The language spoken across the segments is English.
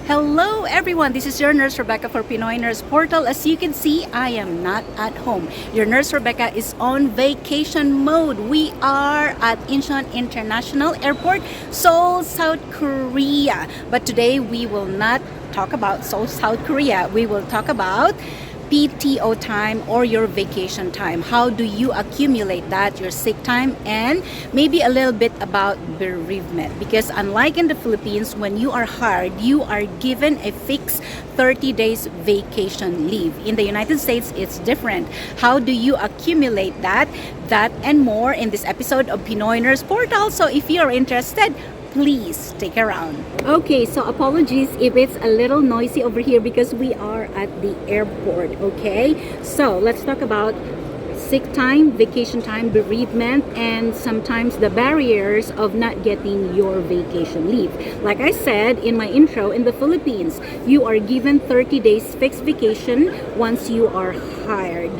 Hello everyone, this is your nurse Rebecca for Pinoy Nurse Portal. As you can see, I am not at home. Your nurse Rebecca is on vacation mode. We are at Incheon International Airport, Seoul, South Korea. But today we will not talk about Seoul, South Korea. We will talk about PTO time or your vacation time. How do you accumulate that, your sick time, and maybe a little bit about bereavement? Because unlike in the Philippines, when you are hired, you are given a fixed 30 days vacation leave. In the United States, it's different. How do you accumulate that? That and more in this episode of Pinoy Nurse Portal. So if you're interested, please stick around. Okay, so apologies if it's a little noisy over here because we are at the airport, okay? So let's talk about sick time, vacation time, bereavement, and sometimes the barriers of not getting your vacation leave. Like I said in my intro, in the Philippines, you are given 30 days fixed vacation once you are hired.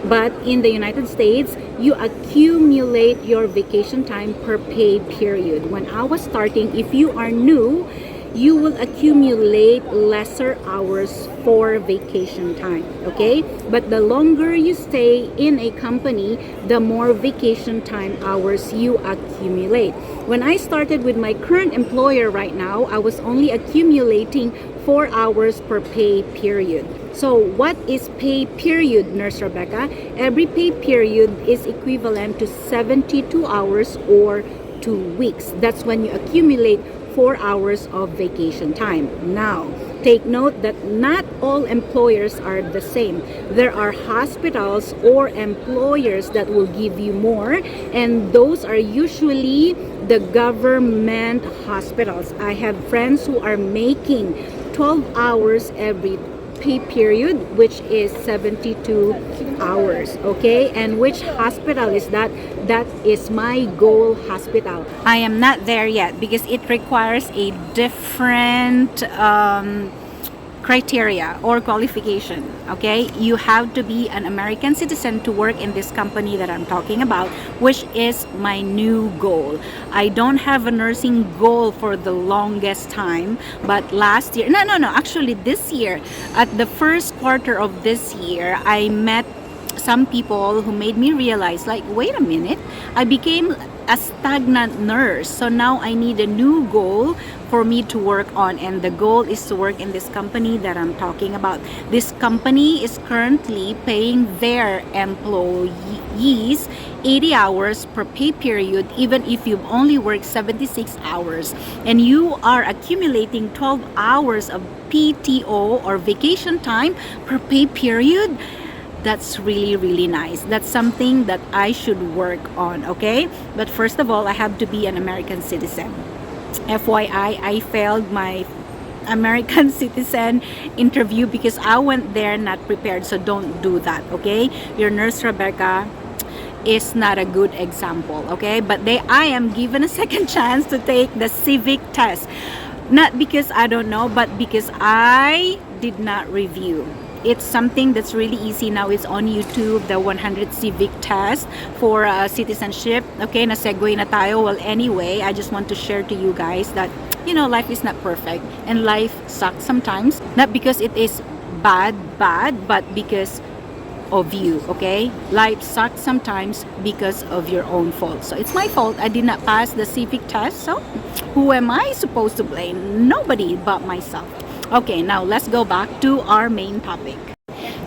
But in the United States, you accumulate your vacation time per pay period. When I was starting, if you are new, you will accumulate lesser hours for vacation time, okay? But the longer you stay in a company, the more vacation time hours you accumulate. When I started with my current employer right now, I was only accumulating 4 hours per pay period. So what is pay period, Nurse Rebecca? Every pay period is equivalent to 72 hours or 2 weeks. That's when you accumulate 4 hours of vacation time. Now, take note that not all employers are the same. There are hospitals or employers that will give you more, and those are usually the government hospitals. I have friends who are making 12 hours every pay period, which is 72 hours, okay? And which hospital is that? That is my goal hospital. I am not there yet because it requires a different criteria or qualification, okay? You have to be an American citizen to work in this company that I'm talking about, which is my new goal. I don't have a nursing goal for the longest time, but last year, actually this year, at the first quarter of this year, I met some people who made me realize, like, wait a minute, I became a stagnant nurse. So now I need a new goal for me to work on, and the goal is to work in this company that I'm talking about. This company is currently paying their employees 80 hours per pay period, even if you've only worked 76 hours, and you are accumulating 12 hours of PTO or vacation time per pay period. That's really nice. That's something that I should work on, okay? But first of all, I have to be an American citizen. FYI, I failed my American citizen interview because I went there not prepared, so don't do that, okay? Your nurse Rebecca is not a good example, okay? But I am given a second chance to take the civic test. Not because I don't know, but because I did not review. It's something that's really easy now. It's on YouTube, the 100 civic test for citizenship. Okay, na-segue na tayo. Well, anyway, I just want to share to you guys that, you know, life is not perfect and life sucks sometimes. Not because it is bad, but because of you, okay? Life sucks sometimes because of your own fault. So it's my fault. I did not pass the civic test. So who am I supposed to blame? Nobody but myself. Okay, now let's go back to our main topic.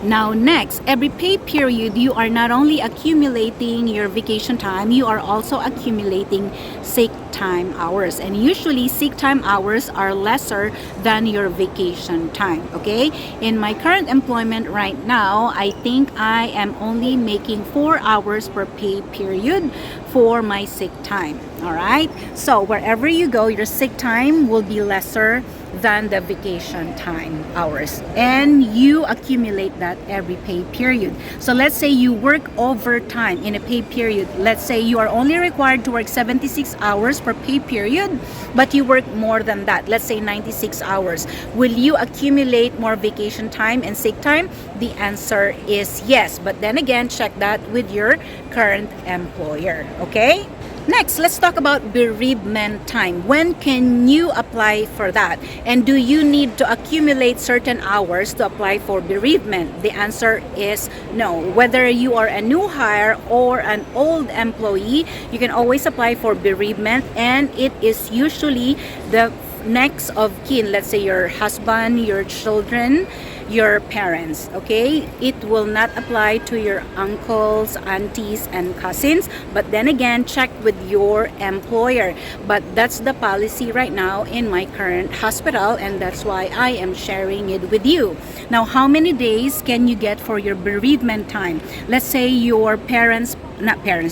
Now next, every pay period, you are not only accumulating your vacation time, you are also accumulating sick time hours. And usually sick time hours are lesser than your vacation time, okay? In my current employment right now, I think I am only making 4 hours per pay period for my sick time, all right? So wherever you go, your sick time will be lesser than the vacation time hours, and you accumulate that every pay period. So let's say you work overtime in a pay period. Let's say you are only required to work 76 hours per pay period, but you work more than that, let's say 96 hours. Will you accumulate more vacation time and sick time? The answer is yes, but then again, check that with your current employer, okay? Next, let's talk about bereavement time. When can you apply for that? And do you need to accumulate certain hours to apply for bereavement? The answer is no. Whether you are a new hire or an old employee, you can always apply for bereavement, and it is usually the next of kin. Let's say your husband, your children, your parents. Okay, it will not apply to your uncles, aunties, and cousins, but then again, check with your employer. But that's the policy right now in my current hospital, and that's why I am sharing it with you. Now, how many days can you get for your bereavement time? Let's say your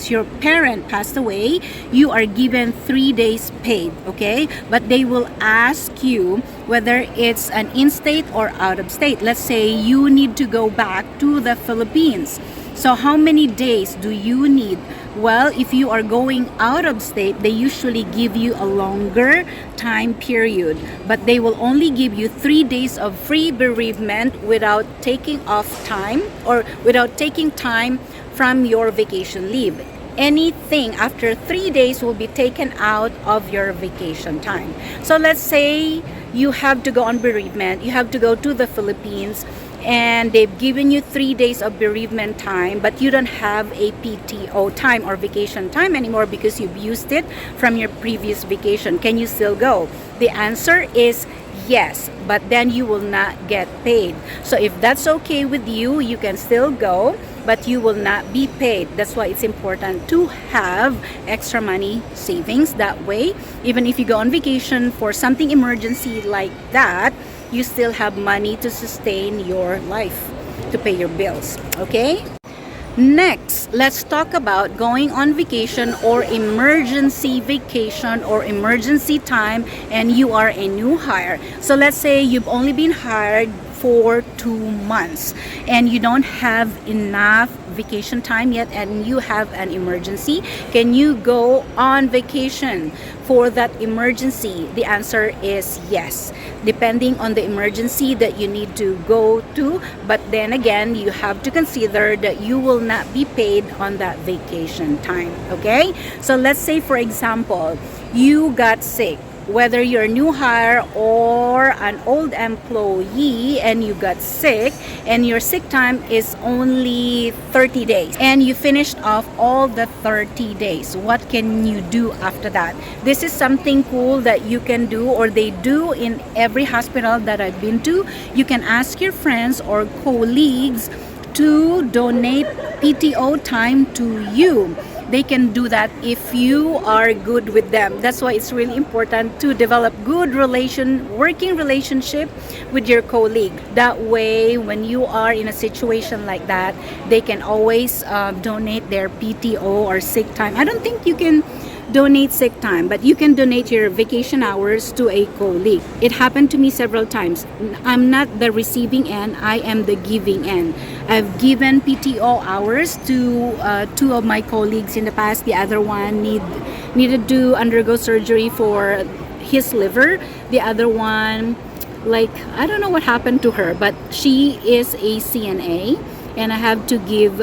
your parent passed away, you are given 3 days paid, okay? But they will ask you whether it's an in-state or out-of-state. Let's say you need to go back to the Philippines. So how many days do you need? Well, if you are going out of state, they usually give you a longer time period, but they will only give you 3 days of free bereavement without taking off time or without taking time from your vacation leave. Anything after 3 days will be taken out of your vacation time. So let's say you have to go on bereavement, you have to go to the Philippines, and they've given you 3 days of bereavement time, but you don't have a PTO time or vacation time anymore because you've used it from your previous vacation. Can you still go? The answer is yes, but then you will not get paid. So if that's okay with you, you can still go, but you will not be paid. That's why it's important to have extra money savings. That way, even if you go on vacation for something emergency like that, you still have money to sustain your life, to pay your bills, okay? Next, let's talk about going on vacation or emergency vacation or emergency time, and you are a new hire. So let's say you've only been hired for 2 months and you don't have enough vacation time yet and you have an emergency. Can you go on vacation for that emergency? The answer is yes, depending on the emergency that you need to go to. But then again, you have to consider that you will not be paid on that vacation time, okay? So let's say, for example, you got sick. Whether you're a new hire or an old employee and you got sick and your sick time is only 30 days and you finished off all the 30 days, what can you do after that? This is something cool that you can do, or they do in every hospital that I've been to. You can ask your friends or colleagues to donate PTO time to you. They can do that if you are good with them. That's why it's really important to develop good working relationship with your colleague. That way, when you are in a situation like that, they can always donate their PTO or sick time. I don't think you can donate sick time, but you can donate your vacation hours to a colleague. It happened to me several times. I'm not the receiving end, I am the giving end. I've given PTO hours to 2 of my colleagues in the past. The other one needed to undergo surgery for his liver. The other one, I don't know what happened to her, but she is a CNA, and I have to give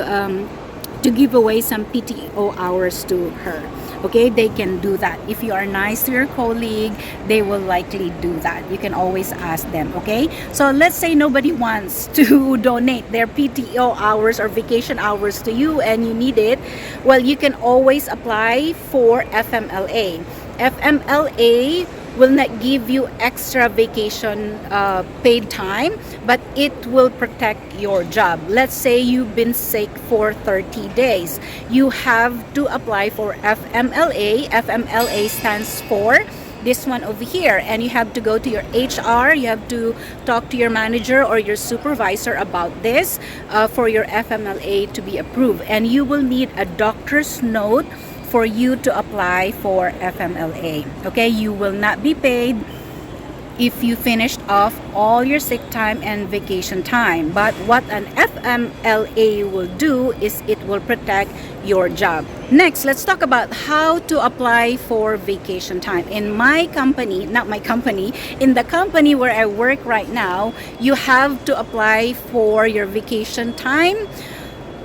away some PTO hours to her. Okay, they can do that. If you are nice to your colleague, they will likely do that. You can always ask them, okay? So let's say nobody wants to donate their PTO hours or vacation hours to you and you need it. Well, you can always apply for FMLA. FMLA will not give you extra vacation paid time, but it will protect your job. Let's say you've been sick for 30 days. You have to apply for FMLA. FMLA stands for this one over here, and you have to go to your HR. You have to talk to your manager or your supervisor about this for your FMLA to be approved, and you will need a doctor's note for you to apply for FMLA. Okay, you will not be paid if you finished off all your sick time and vacation time. But what an FMLA will do is it will protect your job. Next, let's talk about how to apply for vacation time. In my company, not my company, in the company where I work right now, you have to apply for your vacation time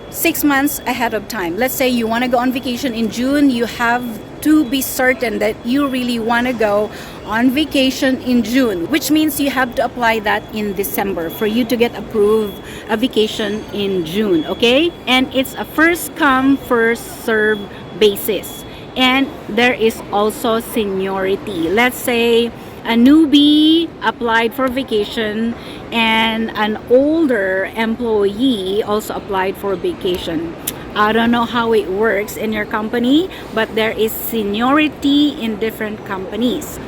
6 months ahead of time. Let's say you want to go on vacation in June, you have to be certain that you really want to go on vacation in June, which means you have to apply that in December for you to get approved a vacation in June, okay? And it's a first come, first serve basis. And there is also seniority. Let's say a newbie applied for vacation and an older employee also applied for vacation. I don't know how it works in your company, but there is seniority in different companies.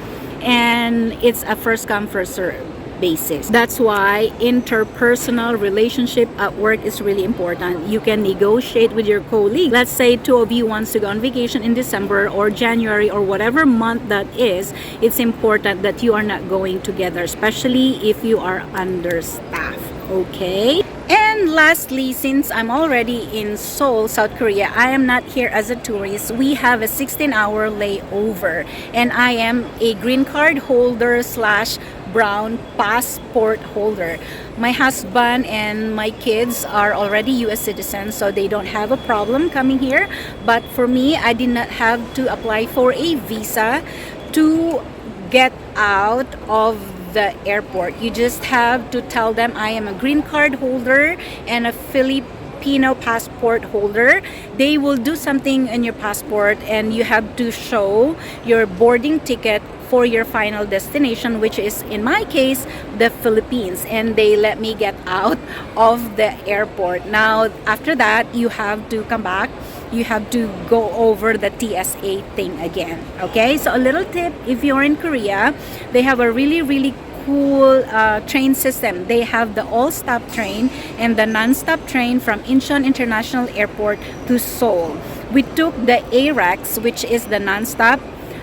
And it's a first come, first serve basis. That's why interpersonal relationship at work is really important. You can negotiate with your colleague. Let's say two of you wants to go on vacation in December or January or whatever month that is. It's important that you are not going together, especially if you are understaffed. Okay? And lastly, since I'm already in Seoul, South Korea, I am not here as a tourist. We have a 16-hour layover, and I am a green card holder slash brown passport holder. My husband and my kids are already US citizens, so they don't have a problem coming here. But for me, I did not have to apply for a visa to get out of the airport. You just have to tell them I am a green card holder and a Filipino passport holder. They will do something in your passport, and you have to show your boarding ticket for your final destination, which is in my case the Philippines, and they let me get out of the airport. Now after that, you have to come back. You have to go over the TSA thing again. Okay, so a little tip: if you're in Korea, they have a really cool train system. They have the all-stop train and the non-stop train from Incheon International Airport to Seoul. We took the ARAX, which is the non-stop.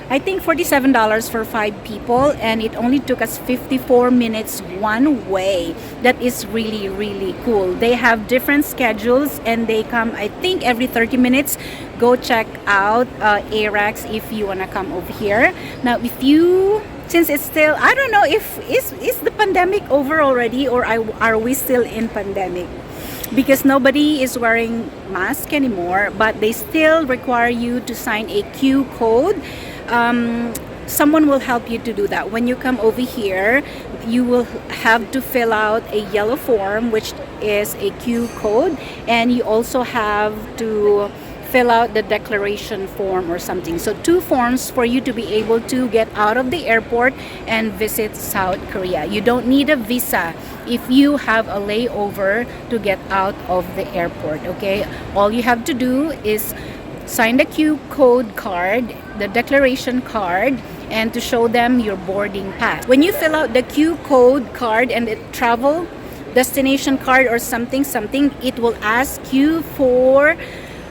I think $47 for 5 people, and it only took us 54 minutes one way. That is really cool. They have different schedules, and they come, I think, every 30 minutes. Go check out ARAX if you want to come over here. Now, since it's still, I don't know if is the pandemic over already, or are we still in pandemic? Because nobody is wearing mask anymore, but they still require you to sign a Q code. Someone will help you to do that. When you come over here, you will have to fill out a yellow form, which is a Q code, and you also have to fill out the declaration form or something. So 2 forms for you to be able to get out of the airport and visit South Korea. You don't need a visa if you have a layover to get out of the airport, okay? All you have to do is sign the Q code card, the declaration card, and to show them your boarding pass. When you fill out the Q code card and the travel destination card or something, it will ask you for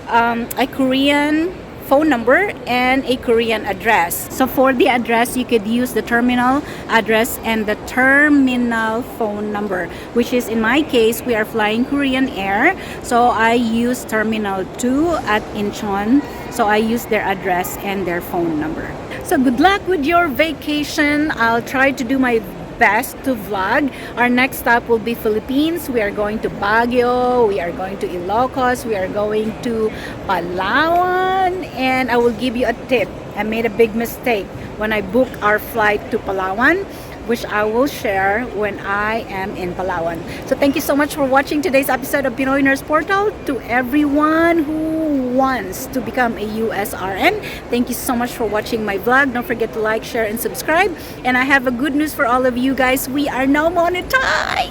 a Korean phone number and a Korean address. So for the address, you could use the terminal address and the terminal phone number, which is, in my case, we are flying Korean Air, so I use Terminal 2 at Incheon. So I use their address and their phone number. So good luck with your vacation. I'll try to do my best to vlog. Our next stop will be Philippines. We are going to Baguio, we are going to Ilocos, we are going to Palawan, and I will give you a tip. I made a big mistake when I booked our flight to Palawan, which I will share when I am in Palawan. So thank you so much for watching today's episode of Pinoy Nurse Portal. To everyone who wants to become a USRN, thank you so much for watching my vlog. Don't forget to like, share, and subscribe. And I have a good news for all of you guys. We are now monetized!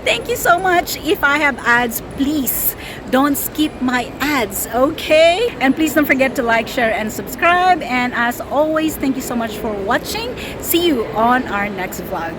Thank you so much. If I have ads, please don't skip my ads, okay? And please don't forget to like, share, and subscribe. And as always, thank you so much for watching. See you on our next vlog.